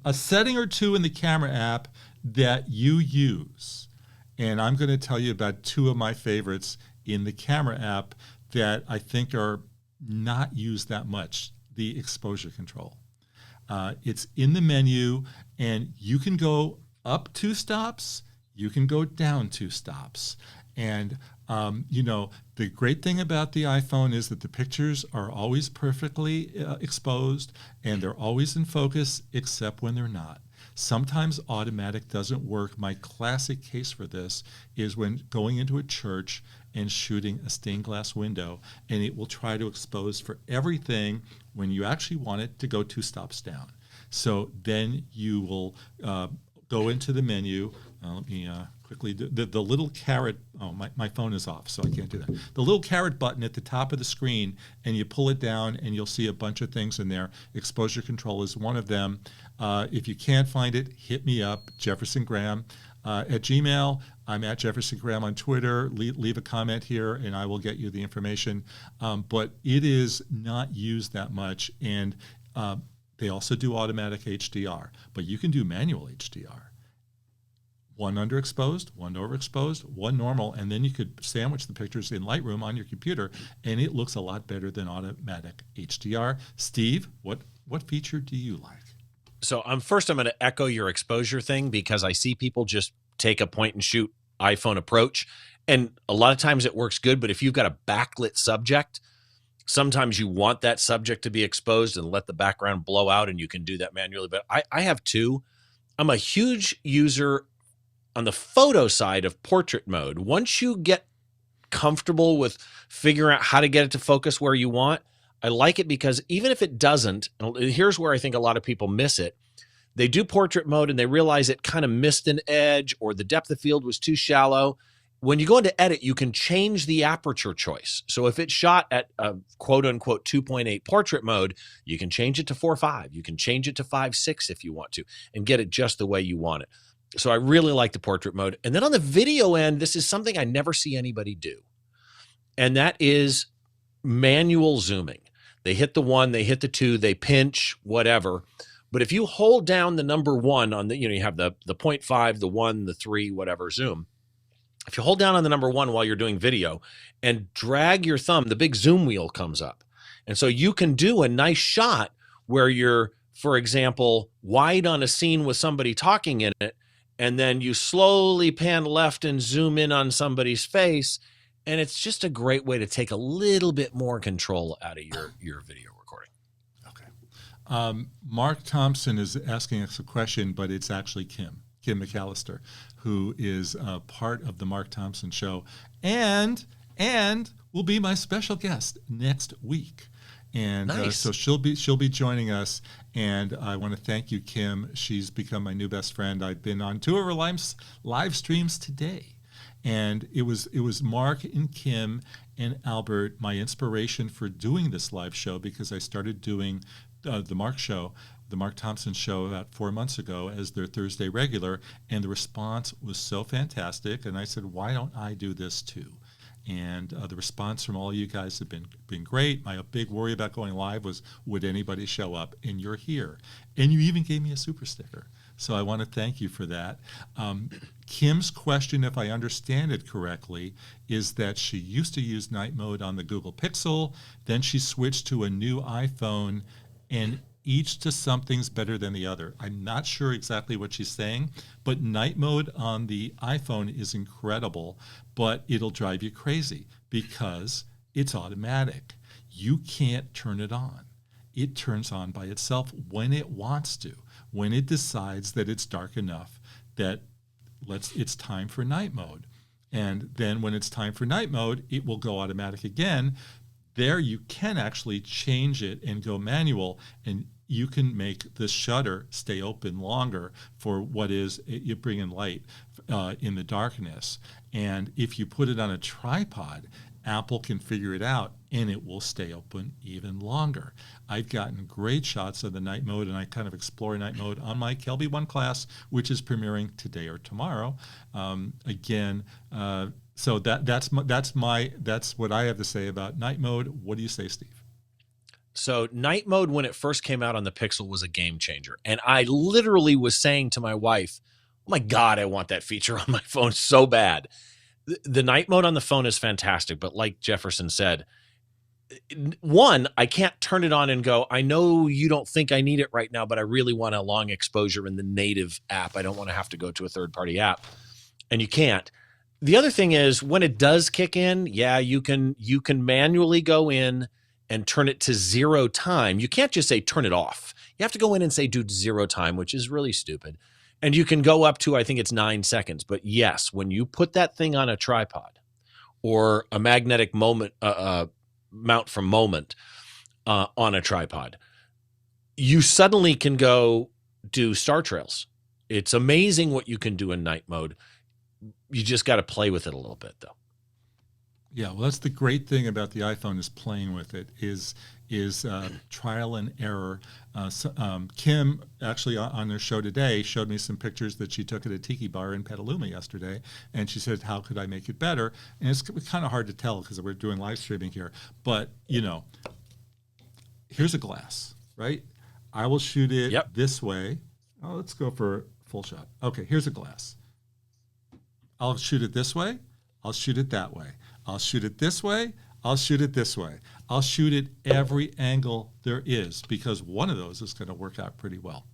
a setting or two in the camera app that you use. And I'm going to tell you about two of my favorites in the camera app that I think are not used that much, the exposure control. It's in the menu, and you can go up 2 stops, you can go down 2 stops. And, the great thing about the iPhone is that the pictures are always perfectly exposed, and they're always in focus, except when they're not. Sometimes automatic doesn't work. My classic case for this is when going into a church and shooting a stained glass window, and it will try to expose for everything when you actually want it to go 2 stops down. So then you will go into the menu. Let me quickly do the little caret. Oh, my phone is off, so I can't do that. The little caret button at the top of the screen, and you pull it down, and you'll see a bunch of things in there. Exposure control is one of them. If you can't find it, hit me up, Jefferson Graham at Gmail. I'm at Jefferson Graham on Twitter. Leave a comment here, and I will get you the information. But it is not used that much, and they also do automatic HDR, but you can do manual HDR. 1 underexposed, 1 overexposed, 1 normal, and then you could sandwich the pictures in Lightroom on your computer, and it looks a lot better than automatic HDR. Steve, what feature do you like? So I'm going to echo your exposure thing, because I see people just take a point and shoot iPhone approach, and a lot of times it works good, but if you've got a backlit subject, sometimes you want that subject to be exposed and let the background blow out, and you can do that manually. But I have 2. I'm a huge user on the photo side of portrait mode. Once you get comfortable with figuring out how to get it to focus where you want, I like it because even if it doesn't, here's where I think a lot of people miss it. They do portrait mode and they realize it kind of missed an edge, or the depth of field was too shallow. When you go into edit, you can change the aperture choice. So if it's shot at a quote unquote 2.8 portrait mode, you can change it to 4.5. You can change it to 5.6 if you want to, and get it just the way you want it. So I really like the portrait mode. And then on the video end, this is something I never see anybody do. And that is manual zooming. They hit the 1, they hit the 2, they pinch, whatever. But if you hold down the number 1 on the, you have the 0.5, the 1, the 3, whatever zoom. If you hold down on the number 1 while you're doing video and drag your thumb, the big zoom wheel comes up. And so you can do a nice shot where you're, for example, wide on a scene with somebody talking in it, and then you slowly pan left and zoom in on somebody's face. And it's just a great way to take a little bit more control out of your video recording. Okay. Mark Thompson is asking us a question, but it's actually Kim McAllister, who is part of the Mark Thompson Show and will be my special guest next week. And nice. So she'll be joining us, and I want to thank you, Kim. She's become my new best friend. I've been on 2 of her live streams today, and it was Mark and Kim and Albert, my inspiration for doing this live show, because I started doing the Mark Thompson Show about 4 months ago as their Thursday regular, and the response was so fantastic, and I said, why don't I do this too? And the response from all you guys have been great. My big worry about going live was, would anybody show up? And you're here. And you even gave me a super sticker. So I want to thank you for that. Kim's question, if I understand it correctly, is that she used to use night mode on the Google Pixel. Then she switched to a new iPhone, and each to something's better than the other. I'm not sure exactly what she's saying, but night mode on the iPhone is incredible, but it'll drive you crazy because it's automatic. You can't turn it on. It turns on by itself when it wants to, when it decides that it's dark enough that it's time for night mode. And then when it's time for night mode, it will go automatic again. There you can actually change it and go manual, and you can make the shutter stay open longer for what is, you bring in light in the darkness. And if you put it on a tripod, Apple can figure it out, and it will stay open even longer. I've gotten great shots of the night mode, and I kind of explore night mode on my Kelby One class, which is premiering today or tomorrow. So that's what I have to say about night mode. What do you say, Steve? So night mode, when it first came out on the Pixel, was a game changer. And I literally was saying to my wife, oh my God, I want that feature on my phone so bad. The night mode on the phone is fantastic. But like Jefferson said, one, I can't turn it on and go, I know you don't think I need it right now, but I really want a long exposure in the native app. I don't want to have to go to a third-party app. And you can't. The other thing is, when it does kick in, yeah, you can manually go in and turn it to 0 time. You can't just say turn it off. You have to go in and say do 0 time, which is really stupid. And you can go up to, I think it's 9 seconds. But yes, when you put that thing on a tripod or a magnetic mount from Moment on a tripod, you suddenly can go do star trails. It's amazing what you can do in night mode. You just got to play with it a little bit, though. Yeah, well, that's the great thing about the iPhone, is playing with it, is trial and error. Kim, actually on their show today, showed me some pictures that she took at a tiki bar in Petaluma yesterday, and she said, how could I make it better? And it's kind of hard to tell because we're doing live streaming here, but, here's a glass, right? I will shoot it this way. Oh, let's go for full shot. Okay, here's a glass. I'll shoot it this way. I'll shoot it that way. I'll shoot it this way. I'll shoot it this way. I'll shoot it every angle there is, because one of those is going to work out pretty well.